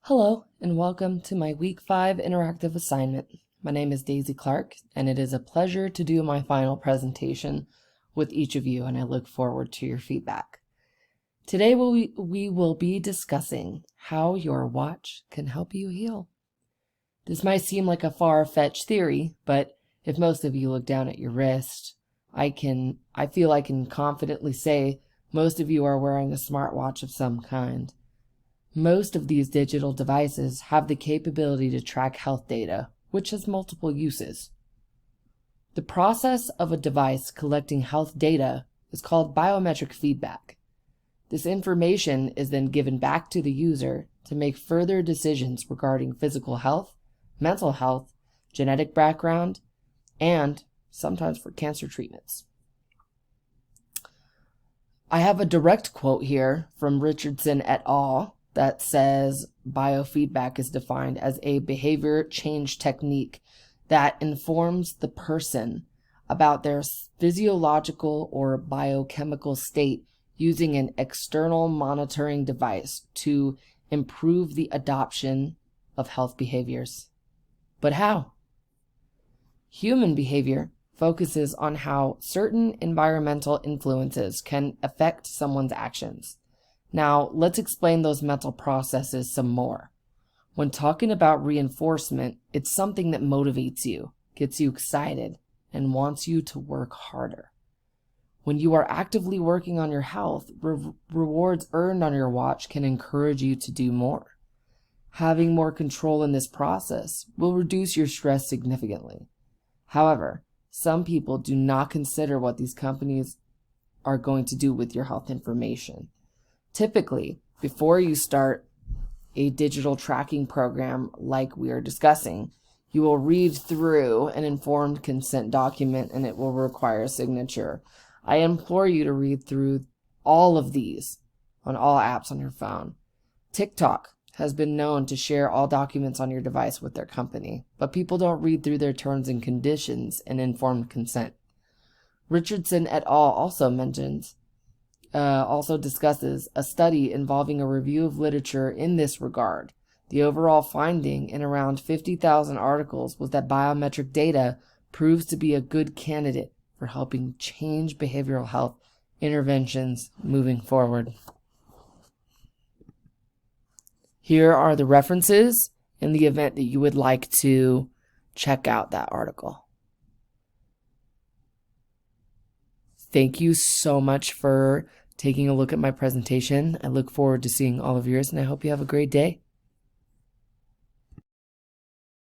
Hello, and welcome to my Week 5 interactive assignment. My name is Daisy Clark, and it is a pleasure to do my final presentation with each of you, and I look forward to your feedback. Today we will be discussing how your watch can help you heal. This might seem like a far-fetched theory, but if most of you look down at your wrist, I feel I can confidently say most of you are wearing a smartwatch of some kind. Most of these digital devices have the capability to track health data, which has multiple uses. The process of a device collecting health data is called biometric feedback. This information is then given back to the user to make further decisions regarding physical health, mental health, genetic background, and sometimes for cancer treatments. I have a direct quote here from Richardson et al. That says biofeedback is defined as a behavior change technique that informs the person about their physiological or biochemical state using an external monitoring device to improve the adoption of health behaviors. But how? Human behavior focuses on how certain environmental influences can affect someone's actions. Now, let's explain those mental processes some more. When talking about reinforcement, it's something that motivates you, gets you excited, and wants you to work harder. When you are actively working on your health, rewards earned on your watch can encourage you to do more. Having more control in this process will reduce your stress significantly. However, some people do not consider what these companies are going to do with your health information. Typically, before you start a digital tracking program like we are discussing, you will read through an informed consent document and it will require a signature. I implore you to read through all of these on all apps on your phone. TikTok has been known to share all documents on your device with their company, but people don't read through their terms and conditions and informed consent. Richardson et al. Also discusses a study involving a review of literature in this regard. The overall finding in around 50,000 articles was that biometric data proves to be a good candidate for helping change behavioral health interventions moving forward. Here are the references in the event that you would like to check out that article. Thank you so much for taking a look at my presentation. I look forward to seeing all of yours, and I hope you have a great day.